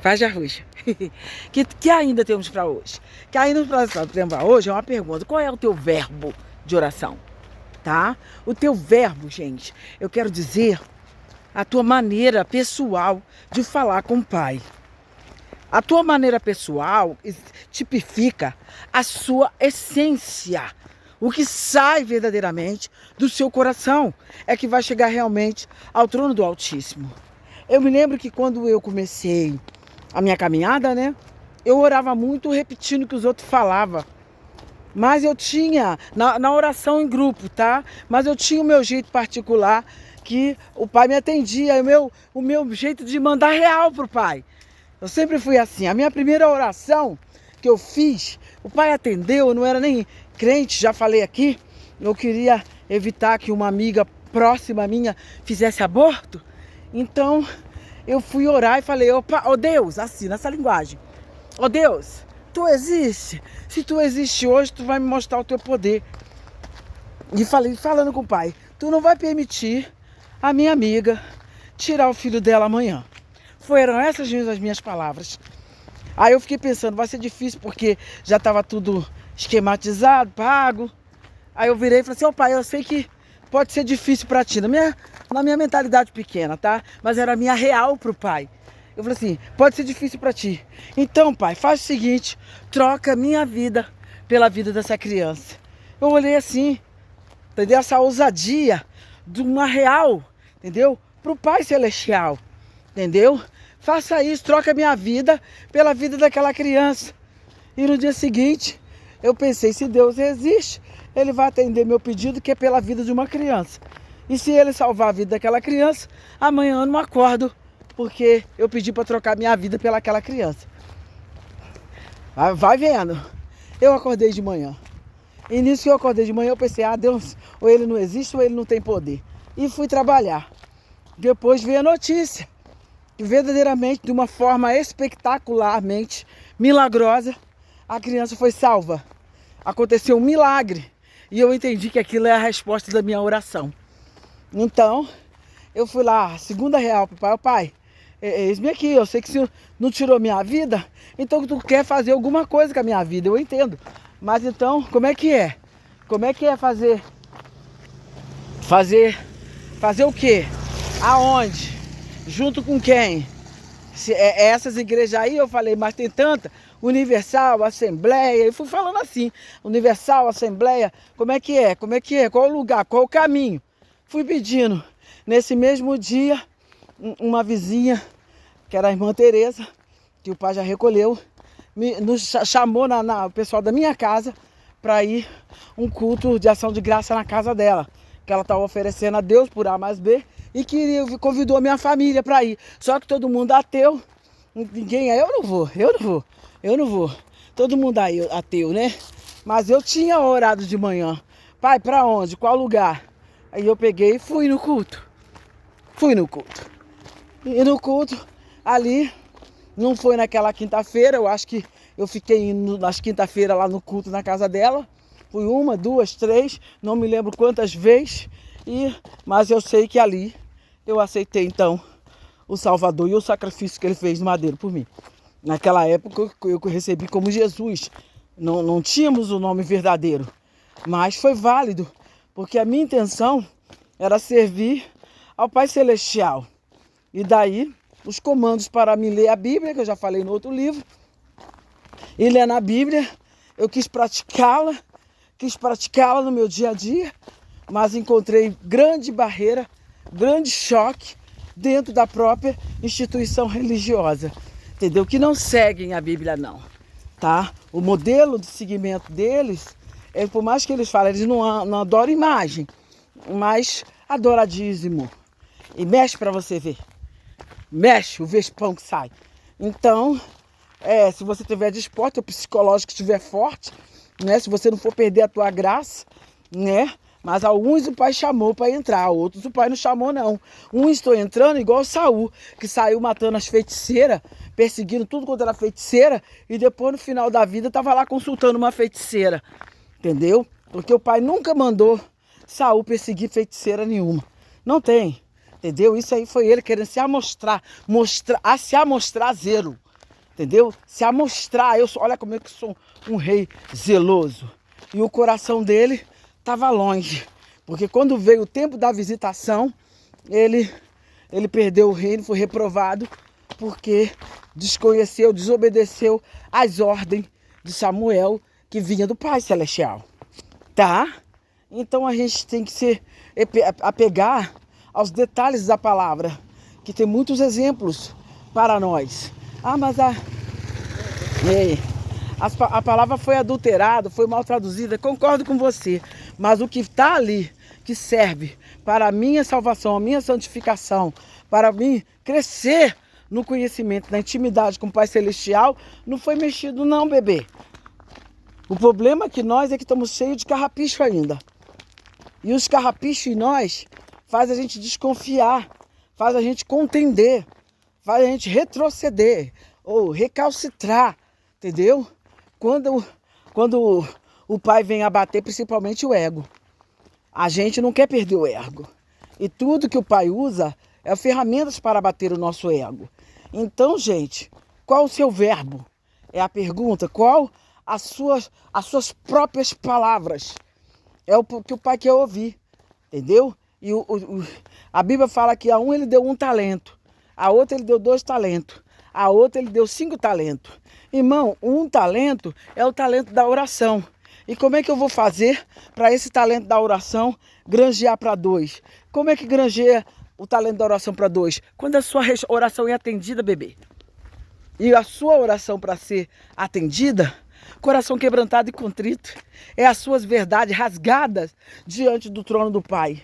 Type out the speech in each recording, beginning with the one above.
Faz de arroz. Que ainda temos para hoje? Que ainda temos para hoje é uma pergunta. Qual é o teu verbo de oração? Tá? O teu verbo, gente, eu quero dizer a tua maneira pessoal de falar com o Pai. A tua maneira pessoal tipifica a sua essência. O que sai verdadeiramente do seu coração é que vai chegar realmente ao trono do Altíssimo. Eu me lembro que quando eu comecei a minha caminhada, né? Eu orava muito repetindo o que os outros falavam. Mas eu tinha, na oração em grupo, tá? Mas eu tinha o meu jeito particular que o Pai me atendia, o meu jeito de mandar real pro Pai. Eu sempre fui assim. A minha primeira oração que eu fiz, o Pai atendeu, eu não era nem crente, já falei aqui. Eu queria evitar que uma amiga próxima minha fizesse aborto. Então, eu fui orar e falei, ó Deus, assim, nessa linguagem. Ó Deus, tu existe. Se tu existe hoje, tu vai me mostrar o teu poder. E falando com o Pai, tu não vai permitir a minha amiga tirar o filho dela amanhã. Foram essas as minhas palavras. Aí eu fiquei pensando, vai ser difícil porque já estava tudo esquematizado, pago. Aí eu virei e falei assim, ó Pai, eu sei que pode ser difícil para ti, na minha mentalidade pequena, tá? Mas era a minha real pro Pai. Eu falei assim, pode ser difícil para ti. Então, Pai, faz o seguinte, troca minha vida pela vida dessa criança. Eu olhei assim, entendeu? Essa ousadia de uma real, entendeu? Pro Pai Celestial, entendeu? Faça isso, troca minha vida pela vida daquela criança. E no dia seguinte, eu pensei, se Deus existe, Ele vai atender meu pedido, que é pela vida de uma criança. E se Ele salvar a vida daquela criança, amanhã eu não acordo, porque eu pedi para trocar minha vida pelaquela criança. Vai vendo. Eu acordei de manhã. E nisso que eu acordei de manhã, eu pensei, Deus, ou Ele não existe, ou Ele não tem poder. E fui trabalhar. Depois veio a notícia. E verdadeiramente, de uma forma espetacularmente milagrosa, a criança foi salva. Aconteceu um milagre. E eu entendi que aquilo é a resposta da minha oração. Então, eu fui lá, segunda real pro Pai. Pai, eis-me aqui, eu sei que o Senhor não tirou minha vida, então tu quer fazer alguma coisa com a minha vida, eu entendo. Mas então, como é que é? Como é que é fazer o quê? Aonde? Junto com quem? Essas igrejas aí, eu falei, mas tem tanta, Universal, Assembleia, eu fui falando assim, Universal, Assembleia, como é que é? Como é que é? Qual o lugar? Qual o caminho? Fui pedindo. Nesse mesmo dia, uma vizinha, que era a irmã Tereza, que o pai já recolheu, nos chamou o pessoal da minha casa para ir um culto de ação de graça na casa dela, que ela estava oferecendo a Deus por A mais B, e convidou a minha família para ir. Só que todo mundo ateu, ninguém, eu não vou. Todo mundo aí ateu, né? Mas eu tinha orado de manhã. Pai, para onde? Qual lugar? Aí eu peguei e fui no culto. E no culto, ali, não foi naquela quinta-feira, eu acho que eu fiquei indo nas quinta-feiras lá no culto na casa dela. Fui 1, 2, 3, não me lembro quantas vezes. Mas eu sei que ali eu aceitei então o Salvador e o sacrifício que Ele fez no madeiro por mim. Naquela época eu recebi como Jesus. Não tínhamos o nome verdadeiro, mas foi válido, porque a minha intenção era servir ao Pai Celestial. E daí, os comandos para me ler a Bíblia, que eu já falei no outro livro, e lendo a Bíblia, eu quis praticá-la no meu dia a dia, mas encontrei grande barreira, grande choque dentro da própria instituição religiosa, entendeu? Que não seguem a Bíblia não, tá? O modelo de seguimento deles, por mais que eles falem, eles não adoram imagem, mas adoram dízimo. E mexe para você ver. Mexe o vespão que sai. Então, se você estiver disposto, o psicológico estiver forte, né? Se você não for perder a tua graça, né? Mas alguns o pai chamou para entrar, outros o pai não chamou não. Uns estão entrando igual o Saul, que saiu matando as feiticeiras, perseguindo tudo quanto era feiticeira, e depois no final da vida estava lá consultando uma feiticeira, entendeu? Porque o pai nunca mandou Saul perseguir feiticeira nenhuma. Não tem, entendeu? Isso aí foi ele querendo se amostrar, se amostrar zelo. entendeu? Se amostrar. Olha como eu que sou um rei zeloso. E o coração dele estava longe. Porque quando veio o tempo da visitação, ele perdeu o reino, foi reprovado, porque desconheceu, desobedeceu as ordens de Samuel, que vinha do Pai Celestial. Tá? Então a gente tem que se apegar aos detalhes da palavra, que tem muitos exemplos para nós. Mas a palavra foi adulterada, foi mal traduzida, concordo com você. Mas o que está ali, que serve para a minha salvação, a minha santificação, para mim crescer no conhecimento, na intimidade com o Pai Celestial, não foi mexido não, bebê. O problema é que nós estamos cheios de carrapicho ainda. E os carrapichos em nós faz a gente desconfiar, faz a gente contender, faz a gente retroceder ou recalcitrar, entendeu? Quando o pai vem abater, principalmente o ego. A gente não quer perder o ego. E tudo que o pai usa é ferramentas para abater o nosso ego. Então, gente, qual o seu verbo? É a pergunta. Qual as suas próprias palavras? É o que o pai quer ouvir, entendeu? E a Bíblia fala que a um ele deu 1 talento, a outra ele deu 2 talentos, a outra ele deu 5 talentos. Irmão, 1 talento é o talento da oração. E como é que eu vou fazer para esse talento da oração granjear para 2? Como é que granjeia o talento da oração para 2? Quando a sua oração é atendida, bebê. E a sua oração para ser atendida, coração quebrantado e contrito, é as suas verdades rasgadas diante do trono do Pai,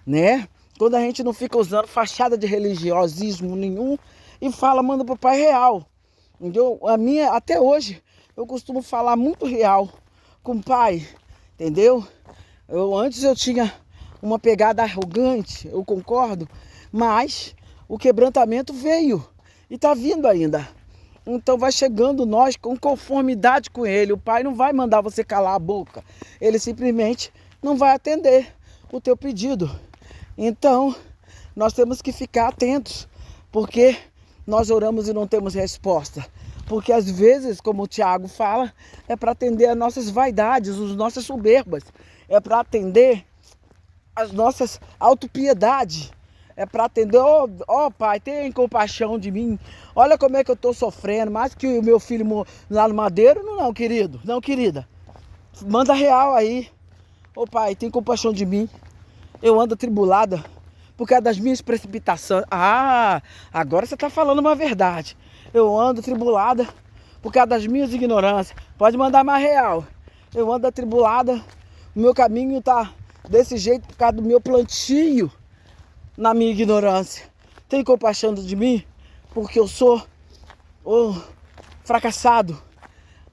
né? Quando a gente não fica usando fachada de religiosismo nenhum e manda pro Pai real, entendeu? Até hoje, eu costumo falar muito real com o Pai, entendeu? Antes eu tinha uma pegada arrogante, eu concordo, mas o quebrantamento veio e tá vindo ainda. Então vai chegando nós com conformidade com ele. O Pai não vai mandar você calar a boca. Ele simplesmente não vai atender o teu pedido. Então, nós temos que ficar atentos, porque nós oramos e não temos resposta. Porque às vezes, como o Tiago fala, é para atender as nossas vaidades, as nossas soberbas. É para atender as nossas autopiedades. É para atender, Pai, tem compaixão de mim. Olha como é que eu estou sofrendo, mais que o meu filho lá no Madeiro. Não, querido, não, querida. Manda real aí. Pai, tem compaixão de mim. Eu ando atribulada por causa das minhas precipitações. Agora você está falando uma verdade. Eu ando atribulada por causa das minhas ignorâncias. Pode mandar mais real. Eu ando atribulada, o meu caminho está desse jeito por causa do meu plantio. Na minha ignorância, tem compaixão de mim, porque eu sou fracassado.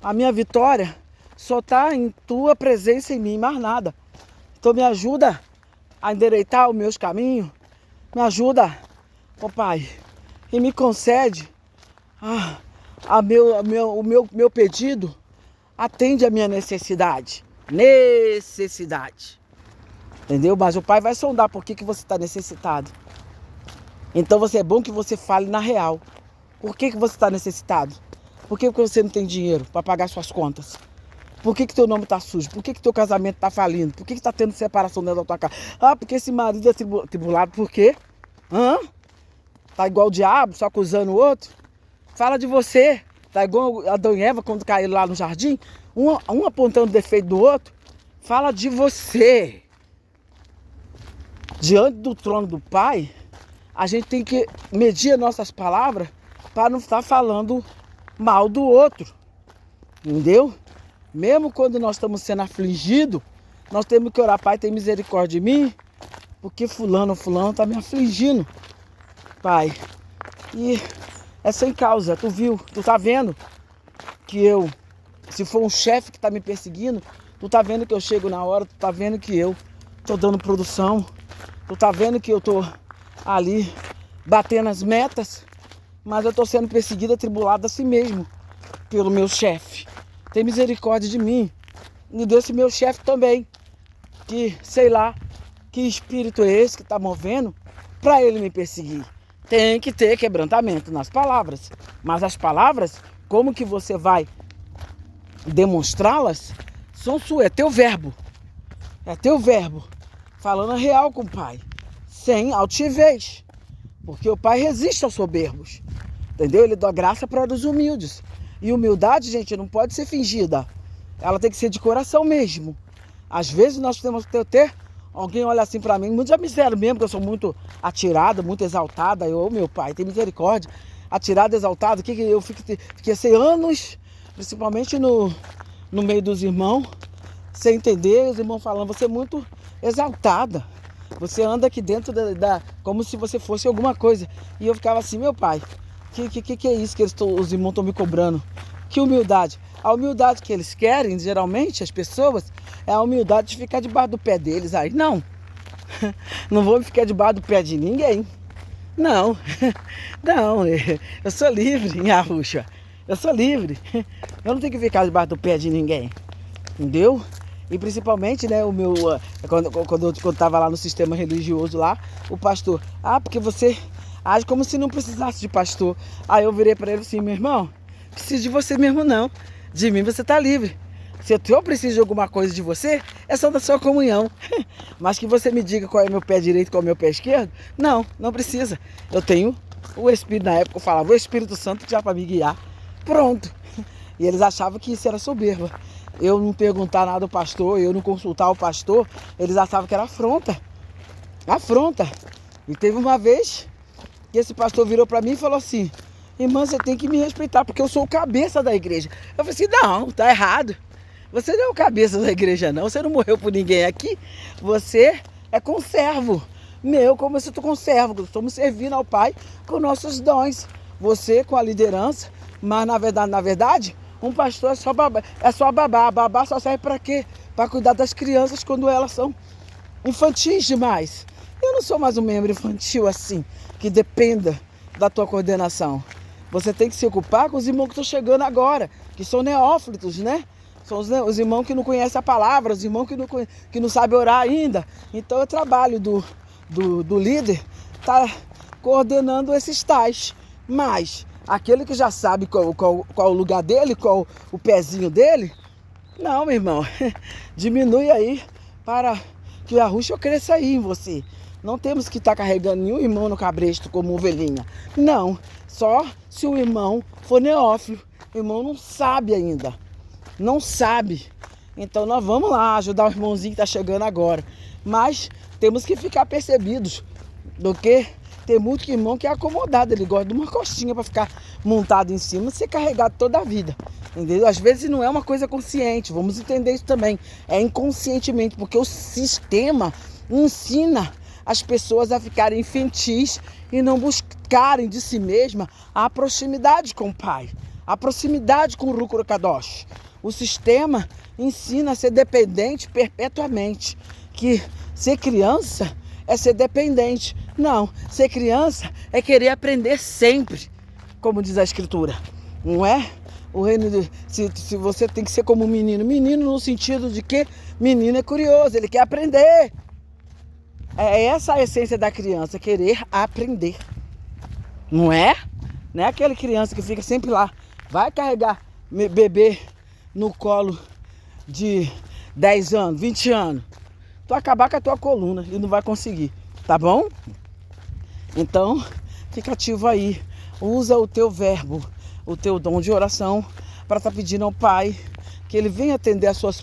A minha vitória só está em tua presença em mim, mais nada. Então me ajuda a endireitar os meus caminhos, me ajuda, Pai, e me concede o meu pedido, atende a minha necessidade. Entendeu? Mas o Pai vai sondar por que você está necessitado. Então é bom que você fale na real. Por que você está necessitado? Por que você não tem dinheiro para pagar suas contas? Por que teu nome está sujo? Por que teu casamento está falindo? Por que está tendo separação dentro da tua casa? Porque esse marido é tribulado. Por quê? Tá igual o diabo, só acusando o outro? Fala de você. Tá igual Adão e Eva quando caíram lá no jardim? Um apontando o defeito do outro. Fala de você. Diante do trono do Pai, a gente tem que medir as nossas palavras para não estar falando mal do outro. Entendeu? Mesmo quando nós estamos sendo afligidos, nós temos que orar: Pai, tem misericórdia de mim, porque fulano está me afligindo, Pai. E é sem causa, tu viu, tu tá vendo que se for um chefe que tá me perseguindo, tu tá vendo que eu chego na hora, tu tá vendo que eu tô dando produção, tu tá vendo que eu tô ali batendo as metas, mas eu tô sendo perseguida, atribulada assim mesmo pelo meu chefe. Tem misericórdia de mim e desse meu chefe também, que sei lá que espírito é esse que tá movendo para ele me perseguir. Tem que ter quebrantamento nas palavras, mas as palavras Como que você vai demonstrá-las? São suas, é teu verbo. É teu verbo. Falando a real com o Pai. Sem altivez. Porque o Pai resiste aos soberbos. Entendeu? Ele dá graça para os humildes. E humildade, gente, não pode ser fingida. Ela tem que ser de coração mesmo. Às vezes nós temos que ter alguém olha assim para mim, muitos já me disseram mesmo que eu sou muito atirada, muito exaltada. Eu, meu Pai, tem misericórdia. Atirada, exaltada, que eu fiquei assim, anos, principalmente no meio dos irmãos, sem entender, os irmãos falando, você é muito exaltada. Você anda aqui dentro como se você fosse alguma coisa. E eu ficava assim, meu Pai, que é isso que os irmãos estão me cobrando? Que humildade. A humildade que eles querem, geralmente, as pessoas, é a humildade de ficar debaixo do pé deles. Aí, não. Não vou ficar debaixo do pé de ninguém. Não. Não. Eu sou livre em Arusha. Eu sou livre. Eu não tenho que ficar debaixo do pé de ninguém. Entendeu? E principalmente, né, quando eu estava lá no sistema religioso lá, o pastor, porque você age como se não precisasse de pastor. Aí eu virei para ele assim, meu irmão, preciso de você mesmo não. De mim você está livre. Se eu preciso de alguma coisa de você, é só da sua comunhão. Mas que você me diga qual é o meu pé direito e qual é o meu pé esquerdo, não precisa. Eu tenho o Espírito, na época eu falava, o Espírito Santo já para me guiar. Pronto. E eles achavam que isso era soberba. Eu não perguntar nada ao pastor, eu não consultar o pastor, eles achavam que era afronta. Afronta. E teve uma vez que esse pastor virou para mim e falou assim, irmã, você tem que me respeitar, porque eu sou o cabeça da igreja. Eu falei assim, não, tá errado. Você não é o cabeça da igreja, não. Você não morreu por ninguém aqui. Você é conservo. Como eu sou conservo. Estamos servindo ao Pai com nossos dons. Você com a liderança. Mas, na verdade, um pastor é só babá. É só babá. Babá só serve para quê? Para cuidar das crianças quando elas são infantis demais. Eu não sou mais um membro infantil assim, que dependa da tua coordenação. Você tem que se ocupar com os irmãos que estão chegando agora, que são neófitos, né? São os irmãos que não conhecem a palavra, os irmãos que não sabem orar ainda. Então é trabalho do líder tá coordenando esses tais. Mas aquele que já sabe qual o lugar dele, qual o pezinho dele, não, meu irmão, diminui aí para que a Arusha cresça aí em você. Não temos que estar carregando nenhum irmão no cabresto como ovelhinha. Não, só se o irmão for neófilo. O irmão não sabe ainda. Não sabe. Então nós vamos lá ajudar o irmãozinho que está chegando agora. Mas temos que ficar percebidos do que tem muito irmão que é acomodado. Ele gosta de uma coxinha para ficar montado em cima e ser carregado toda a vida. Entendeu? Às vezes não é uma coisa consciente. Vamos entender isso também. É inconscientemente, porque o sistema ensina as pessoas a ficarem infantis e não buscarem de si mesma a proximidade com o Pai, a proximidade com o Ruach HaKadosh. O sistema ensina a ser dependente perpetuamente, que ser criança é ser dependente. Não, ser criança é querer aprender sempre, como diz a Escritura, não é? O reino se você tem que ser como um menino, menino no sentido de que menino é curioso, ele quer aprender. É essa a essência da criança, querer aprender. Não é? Não é aquela criança que fica sempre lá. Vai carregar bebê no colo de 10 anos, 20 anos. Tu vai acabar com a tua coluna e não vai conseguir. Tá bom? Então, fica ativo aí. Usa o teu verbo, o teu dom de oração para estar pedindo ao Pai que Ele venha atender as suas